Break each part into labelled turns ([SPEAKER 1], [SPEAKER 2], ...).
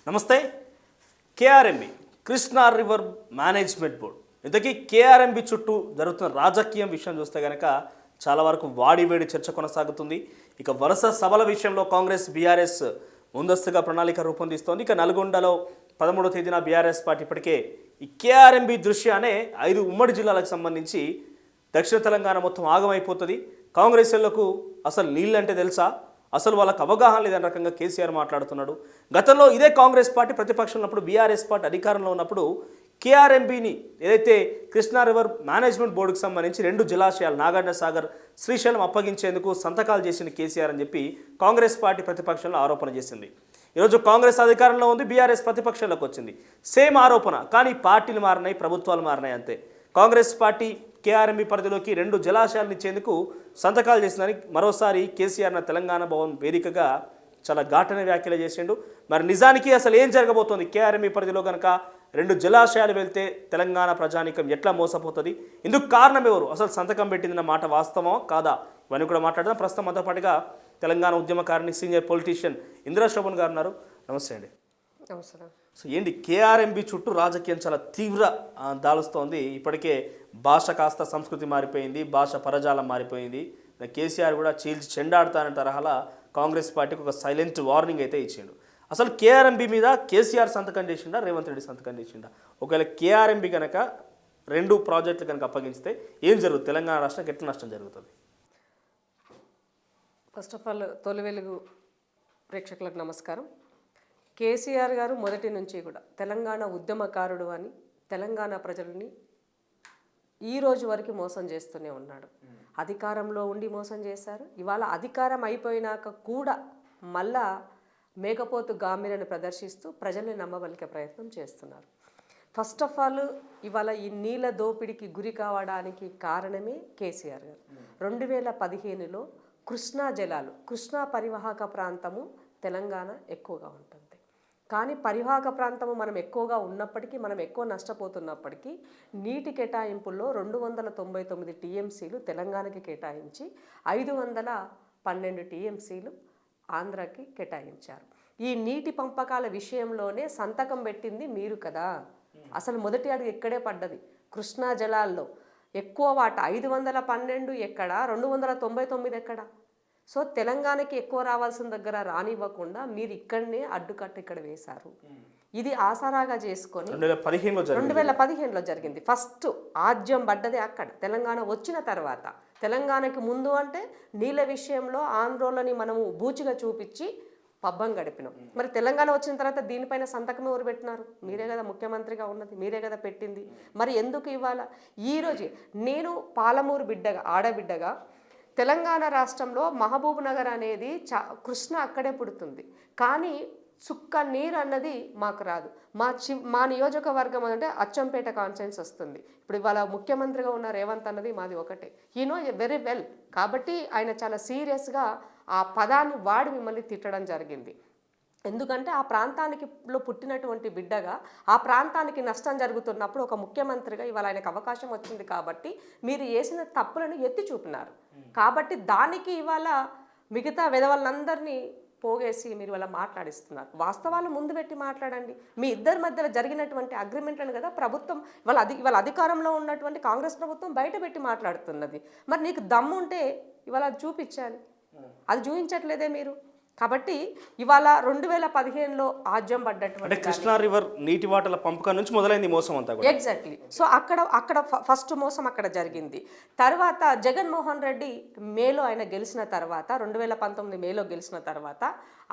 [SPEAKER 1] నమస్తే. KRMB Krishna river management board ఇంతకీ KRMB చుట్టూ జరుగుతున్న రాజకీయం విషయం చూస్తే కనుక చాలా వరకు వాడివేడి చర్చ కొనసాగుతుంది. ఇక వరుస సభల విషయంలో కాంగ్రెస్ బీఆర్ఎస్ ముందస్తుగా ప్రణాళిక రూపొందిస్తోంది. ఇక నల్గొండలో 13వ తేదీన బీఆర్ఎస్ పార్టీ ఇప్పటికే ఈ కేఆర్ఎంబి దృశ్యానే 5 ఉమ్మడి జిల్లాలకు సంబంధించి దక్షిణ తెలంగాణ మొత్తం ఆగమైపోతుంది. కాంగ్రెస్లకు అసలు నీళ్ళంటే తెలుసా, అసలు వాళ్ళకు అవగాహన లేదన్న రకంగా కేసీఆర్ మాట్లాడుతున్నాడు. గతంలో ఇదే కాంగ్రెస్ పార్టీ ప్రతిపక్షంలో ఉన్నప్పుడు బీఆర్ఎస్ పార్టీ అధికారంలో ఉన్నప్పుడు కేఆర్ఎంబిని ఏదైతే కృష్ణా రివర్ మేనేజ్మెంట్ బోర్డుకు సంబంధించి 2 జలాశయాలు నాగార్జున సాగర్, శ్రీశైలం అప్పగించేందుకు సంతకాలు చేసిన కేసీఆర్ అని చెప్పి కాంగ్రెస్ పార్టీ ప్రతిపక్షంలో ఆరోపణ చేసింది. ఈరోజు కాంగ్రెస్ అధికారంలో ఉంది, బీఆర్ఎస్ ప్రతిపక్షంలోకి వచ్చింది. సేమ్ ఆరోపణ, కానీ పార్టీలు మారినాయి, ప్రభుత్వాలు మారినాయి అంతే. కాంగ్రెస్ పార్టీ కేఆర్ఎంబి పరిధిలోకి 2 జలాశయాలను ఇచ్చేందుకు సంతకాలు చేసిందని మరోసారి కేసీఆర్ తెలంగాణ భవన్ వేదికగా చాలా ఘాటైన వ్యాఖ్యలు చేసిండు. మరి నిజానికి అసలు ఏం జరగబోతోంది? కేఆర్ఎంబి పరిధిలో కనుక 2 జలాశయాలు వెళ్తే తెలంగాణ ప్రజానీకం ఎట్లా మోసపోతుంది? ఇందుకు కారణం ఎవరు? అసలు సంతకం పెట్టిందన్న మాట వాస్తవమా కాదా? ఇవన్నీ కూడా మాట్లాడదాం. ప్రస్తుతం మనతో పాటుగా తెలంగాణ ఉద్యమకారిణి, సీనియర్ పొలిటీషియన్ ఇందిరా శోభన్ గారు ఉన్నారు. నమస్తే అండి.
[SPEAKER 2] నమస్కారం.
[SPEAKER 1] సో ఏంటి కేఆర్ఎంబి చుట్టూ రాజకీయం చాలా తీవ్ర దాలుస్తోంది. ఇప్పటికే భాష కాస్త సంస్కృతి మారిపోయింది, భాష పరజాలం మారిపోయింది. కేసీఆర్ కూడా చీల్చి చెండాడుతానన్న తరహాలో కాంగ్రెస్ పార్టీకి ఒక సైలెంట్ వార్నింగ్ అయితే ఇచ్చిండు. అసలు కేఆర్ఎంబి మీద కేసీఆర్ సంతకం చేసిండా, రేవంత్ రెడ్డి సంతకం చేసిండా? ఒకవేళ కేఆర్ఎంబి కనుక 2 ప్రాజెక్టులు కనుక అప్పగిస్తే ఏం జరుగుతుంది? తెలంగాణ రాష్ట్రానికి ఎట్లా నష్టం జరుగుతుంది?
[SPEAKER 2] ఫస్ట్ ఆఫ్ ఆల్ తొలి వెలుగు ప్రేక్షకులకు నమస్కారం. కేసీఆర్ గారు మొదటి నుంచి కూడా తెలంగాణ ఉద్యమకారుడు అని తెలంగాణ ప్రజల్ని ఈ రోజు వరకు మోసం చేస్తూనే ఉన్నాడు. అధికారంలో ఉండి మోసం చేశారు. ఇవాళ అధికారం అయిపోయినాక కూడా మళ్ళా మేకపోతు గాంభీర్యాన్ని ప్రదర్శిస్తూ ప్రజల్ని నమ్మబలికే ప్రయత్నం చేస్తున్నారు. ఫస్ట్ ఆఫ్ ఆల్ ఇవాళ ఈ నీళ్ళ దోపిడీకి గురి కావడానికి కారణమే కేసీఆర్ గారు. 2015లో కృష్ణా జలాలు, కృష్ణా పరివాహక ప్రాంతము తెలంగాణ ఎక్కువగా ఉంటుంది. కానీ పరివాహక ప్రాంతము మనం ఎక్కువగా ఉన్నప్పటికీ, మనం ఎక్కువ నష్టపోతున్నప్పటికీ నీటి కేటాయింపుల్లో 299 టీఎంసీలు తెలంగాణకి కేటాయించి 512 టీఎంసీలు ఆంధ్రాకి కేటాయించారు. ఈ నీటి పంపకాల విషయంలోనే సంతకం పెట్టింది మీరు కదా. అసలు మొదటి అడుగు ఇక్కడే పడ్డది. కృష్ణా జలాల్లో ఎక్కువ వాటా 512 ఎక్కడ, 299 ఎక్కడ? సో తెలంగాణకి ఎక్కువ రావాల్సిన దగ్గర రానివ్వకుండా మీరు ఇక్కడనే అడ్డుకట్ట ఇక్కడ వేశారు. ఇది ఆసరాగా చేసుకొని 2015లో జరిగింది. ఫస్ట్ ఆజ్యం పడ్డది అక్కడ. తెలంగాణ వచ్చిన తర్వాత, తెలంగాణకి ముందు అంటే నీళ్ళ విషయంలో ఆంధ్రోలని మనము బూచిగా చూపించి పబ్బం గడిపినాం. మరి తెలంగాణ వచ్చిన తర్వాత దీనిపైన సంతకం ఎవరు పెట్టినారు? మీరే కదా ముఖ్యమంత్రిగా ఉన్నది, మీరే కదా పెట్టింది. మరి ఎందుకు ఇవ్వాల? ఈరోజు నేను పాలమూరు బిడ్డగా, ఆడబిడ్డగా, తెలంగాణ రాష్ట్రంలో మహబూబ్ నగర్ అనేది కృష్ణ అక్కడే పుడుతుంది. కానీ చుక్క నీరు అన్నది మాకు రాదు. మా నియోజకవర్గం అంటే అచ్చంపేట కాన్స్టిట్యుయెన్సీ వస్తుంది. ఇప్పుడు ఇవాళ ముఖ్యమంత్రిగా ఉన్న రేవంత్ అన్నది మాది ఒకటే. He no very well. కాబట్టి ఆయన చాలా సీరియస్గా ఆ పదాన్ని వాడి మిమ్మల్ని తిట్టడం జరిగింది. ఎందుకంటే ఆ ప్రాంతానికిలో పుట్టినటువంటి బిడ్డగా ఆ ప్రాంతానికి నష్టం జరుగుతున్నప్పుడు ఒక ముఖ్యమంత్రిగా ఇవాళ ఆయనకు అవకాశం వచ్చింది కాబట్టి మీరు చేసిన తప్పులను ఎత్తి చూపినారు. కాబట్టి దానికి ఇవాళ మిగతా విధవలందరినీ పోగేసి మీరు ఇలా మాట్లాడిస్తున్నారు. వాస్తవాలు ముందు పెట్టి మాట్లాడండి. మీ ఇద్దరి మధ్యలో జరిగినటువంటి అగ్రిమెంట్లను కదా ప్రభుత్వం ఇవాళ అధికారంలో ఉన్నటువంటి కాంగ్రెస్ ప్రభుత్వం బయట పెట్టి మాట్లాడుతున్నది. మరి నీకు దమ్ము ఉంటే ఇవాళ అది చూపించాలి. అది చూపించట్లేదే మీరు. కాబట్టి ఇవాళ 2015లో ఆజ్యం పడ్డటువంటి
[SPEAKER 1] కృష్ణా రివర్ నీటి వాటల పంపకం నుంచి మొదలైంది మోసం అంతా కూడా.
[SPEAKER 2] ఎగ్జాక్ట్లీ. సో అక్కడ ఫస్ట్ మోసం అక్కడ జరిగింది. తర్వాత జగన్మోహన్ రెడ్డి మేలో ఆయన గెలిచిన తర్వాత, 2019 మేలో గెలిచిన తర్వాత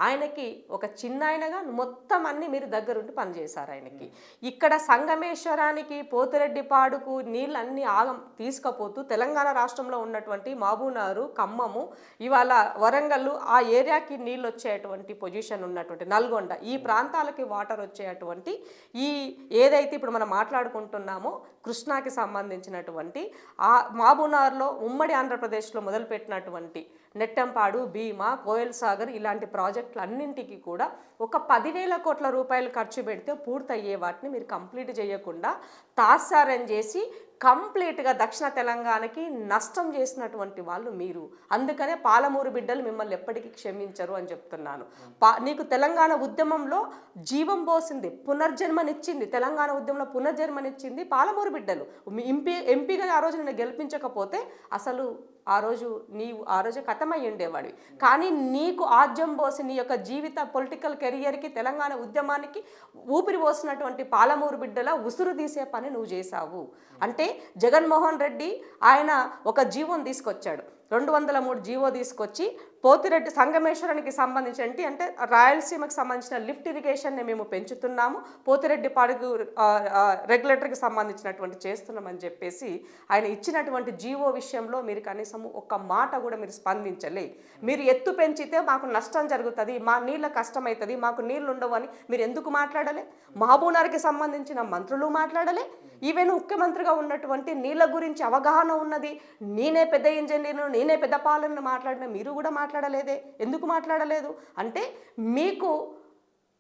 [SPEAKER 2] ఆయనకి ఒక చిన్న ఆయనగా మొత్తం అన్ని మీరు దగ్గరుండి పనిచేశారు ఆయనకి. ఇక్కడ సంగమేశ్వరానికి, పోతిరెడ్డిపాడుకు నీళ్ళు అన్ని తీసుకుపోతూ తెలంగాణ రాష్ట్రంలో ఉన్నటువంటి మహబూబ్నగర్, ఖమ్మము, ఇవాళ వరంగల్ ఆ ఏరియాకి నీళ్ళు వచ్చేటువంటి పొజిషన్ ఉన్నటువంటి నల్గొండ, ఈ ప్రాంతాలకి వాటర్ వచ్చేటువంటి ఈ ఏదైతే ఇప్పుడు మనం మాట్లాడుకుంటున్నామో కృష్ణాకి సంబంధించినటువంటి ఆ మహబూబ్నగర్లో ఉమ్మడి ఆంధ్రప్రదేశ్లో మొదలుపెట్టినటువంటి నెట్టంపాడు, భీమా, కోయల్ సాగర్ ఇలాంటి ప్రాజెక్టులు అన్నింటికి కూడా ఒక 10,000 కోట్ల రూపాయలు ఖర్చు పెడితే పూర్తయ్యే వాటిని మీరు కంప్లీట్ చేయకుండా తాత్సారం చేసి కంప్లీట్గా దక్షిణ తెలంగాణకి నష్టం చేసినటువంటి వాళ్ళు మీరు. అందుకనే పాలమూరు బిడ్డలు మిమ్మల్ని ఎప్పటికీ క్షమించరు అని చెప్తున్నాను. నీకు తెలంగాణ ఉద్యమంలో జీవం పోసింది, పునర్జన్మనిచ్చింది, తెలంగాణ ఉద్యమంలో పునర్జన్మనిచ్చింది పాలమూరు బిడ్డలు. ఎంపీగా ఆ రోజు నిన్ను గెలిపించకపోతే అసలు ఆ రోజు కథమై ఉండేవాడివి. కానీ నీకు ఆజ్యం పోసి నీ యొక్క జీవిత పొలిటికల్ కెరియర్కి తెలంగాణ ఉద్యమానికి ఊపిరి పోసినటువంటి పాలమూరు బిడ్డల ఉసురు తీసే పని నువ్వు చేశావు. అంటే జగన్మోహన్ రెడ్డి ఆయన ఒక జీవోని తీసుకొచ్చాడు, 203 జీవో తీసుకొచ్చి పోతిరెడ్డి సంగమేశ్వరానికి సంబంధించి అంటే రాయలసీమకు సంబంధించిన లిఫ్ట్ ఇరిగేషన్ని మేము పెంచుతున్నాము, పోతిరెడ్డి పాడుగు రెగ్యులేటర్కి సంబంధించినటువంటి చేస్తున్నామని చెప్పేసి ఆయన ఇచ్చినటువంటి జీవో విషయంలో మీరు కనీసం ఒక్క మాట కూడా మీరు స్పందించలే. మీరు ఎత్తు పెంచితే మాకు నష్టం జరుగుతుంది, మా నీళ్ళ కష్టమవుతుంది, మాకు నీళ్ళు ఉండవని మీరు ఎందుకు మాట్లాడలే? మహబూబ్నగర్కి సంబంధించిన మంత్రులు మాట్లాడలే. ఈవెన్ ముఖ్యమంత్రిగా ఉన్నటువంటి నీళ్ళ గురించి అవగాహన ఉన్నది, నేనే పెద్ద ఇంజనీర్ను, నేనే పెద్ద పాలనను మాట్లాడిన మీరు కూడా మాట్లాడలేదే. ఎందుకు మాట్లాడలేదు అంటే మీకు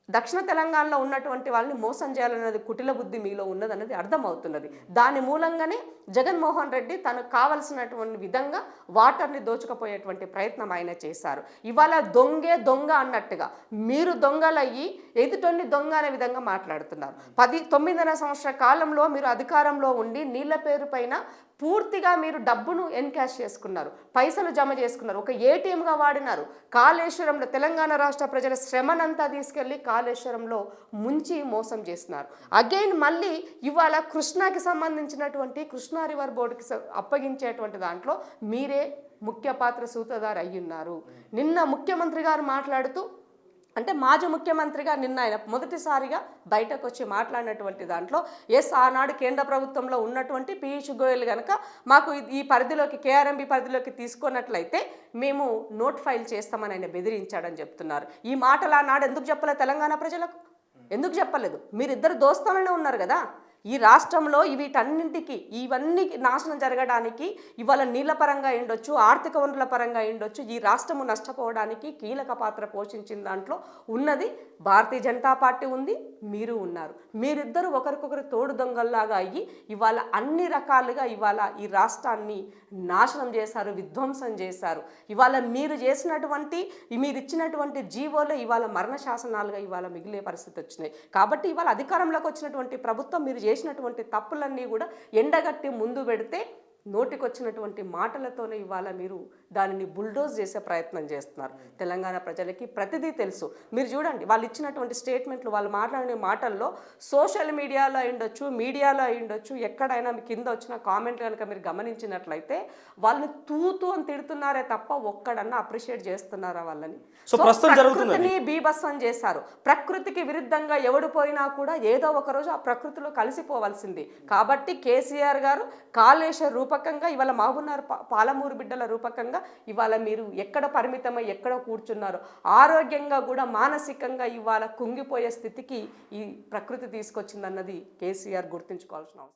[SPEAKER 2] దక్షిణ తెలంగాణలో ఉన్నటువంటి వాళ్ళని మోసం చేయాలన్నది కుటిల బుద్ధి మీలో ఉన్నదన్నది అర్థమవుతున్నది. దాని మూలంగానే జగన్మోహన్ రెడ్డి తనకు కావలసినటువంటి విధంగా వాటర్ని దోచుకుపోయేటువంటి ప్రయత్నం ఆయన చేశారు. ఇవాళ దొంగ అన్నట్టుగా మీరు దొంగలయ్యి ఎదుటోన్ని దొంగ అనే విధంగా మాట్లాడుతున్నారు. 9.5 సంవత్సర కాలంలో మీరు అధికారంలో ఉండి నీళ్ల పేరు పైన పూర్తిగా మీరు డబ్బును ఎన్కాష్ చేసుకున్నారు, పైసలు జమ చేసుకున్నారు, ఒక ఏటీఎంగా వాడినారు. కాళేశ్వరంలో తెలంగాణ రాష్ట్ర ప్రజల శ్రమనంతా తీసుకెళ్లి కాళేశ్వరంలో ముంచి మోసం చేస్తున్నారు. అగైన్ మళ్ళీ ఇవాళ కృష్ణాకి సంబంధించినటువంటి కృష్ణా రివర్ బోర్డుకి అప్పగించేటువంటి దాంట్లో మీరే ముఖ్య పాత్ర సూత్రధారి అయ్యున్నారు. నిన్న ముఖ్యమంత్రి గారు మాట్లాడుతూ అంటే మాజీ ముఖ్యమంత్రిగా నిన్న ఆయన మొదటిసారిగా బయటకు వచ్చి మాట్లాడినటువంటి దాంట్లో ఆనాడు కేంద్ర ప్రభుత్వంలో ఉన్నటువంటి పీయూష్ గోయల్ కనుక మాకు ఈ పరిధిలోకి కేఆర్ఎంబి పరిధిలోకి తీసుకున్నట్లయితే మేము నోట్ ఫైల్ చేస్తామని ఆయన బెదిరించాడని చెప్తున్నారు. ఈ మాటలు ఆనాడు ఎందుకు చెప్పలేదు తెలంగాణ ప్రజలకు? ఎందుకు చెప్పలేదు? మీరిద్దరు దోస్తాలనే ఉన్నారు కదా. ఈ రాష్ట్రంలో వీటన్నింటికి ఇవన్నీ నాశనం జరగడానికి ఇవాళ నీళ్ళ పరంగా ఉండొచ్చు, ఆర్థిక వనరుల పరంగా ఉండొచ్చు, ఈ రాష్ట్రము నష్టపోవడానికి కీలక పాత్ర పోషించిన దాంట్లో ఉన్నది భారతీయ జనతా పార్టీ ఉంది, మీరు ఉన్నారు. మీరిద్దరు ఒకరికొకరు తోడు దొంగల్లాగా అయ్యి ఇవాళ అన్ని రకాలుగా ఇవాళ ఈ రాష్ట్రాన్ని నాశనం చేశారు, విధ్వంసం చేశారు. ఇవాళ మీరు ఇచ్చినటువంటి జీవోలో ఇవాళ మరణ శాసనాలుగా ఇవాళ మిగిలే పరిస్థితి వచ్చినాయి. కాబట్టి ఇవాళ అధికారంలోకి వచ్చినటువంటి ప్రభుత్వం మీరు చేసినటువంటి తప్పులన్నీ కూడా ఎండగట్టి ముందు పెడితే నోటికొచ్చినటువంటి మాటలతోనే ఇవాళ మీరు దానిని బుల్డోజ్ చేసే ప్రయత్నం చేస్తున్నారు. తెలంగాణ ప్రజలకి ప్రతిదీ తెలుసు. మీరు చూడండి వాళ్ళు ఇచ్చినటువంటి స్టేట్మెంట్లు, వాళ్ళు మాట్లాడే మాటల్లో సోషల్ మీడియాలో మీడియాలో అయ్యుండొచ్చు, ఎక్కడైనా మీ కింద వచ్చిన కామెంట్ కనుక మీరు గమనించినట్లయితే వాళ్ళు తూతూ అని తిడుతున్నారే తప్ప ఒక్కడన్నా అప్రిషియేట్ చేస్తున్నారా వాళ్ళని? ప్రకృతిని బీభత్సం చేశారు. ప్రకృతికి విరుద్ధంగా ఎవడు పోయినా కూడా ఏదో ఒక రోజు ఆ ప్రకృతిలో కలిసిపోవాల్సింది. కాబట్టి కేసీఆర్ గారు కాళేశ్వర రూపకంగా ఇవాళ మహబూబ్నగర్ పాలమూరు బిడ్డల రూపకంగా ఇవాళ మీరు ఎక్కడ పరిమితమై ఎక్కడ కూర్చున్నారు, ఆరోగ్యంగా కూడా మానసికంగా ఇవాళ కుంగిపోయే స్థితికి ఈ ప్రకృతి తీసుకొచ్చిందన్నది కేసీఆర్ గుర్తుంచుకోవాల్సిన అవసరం.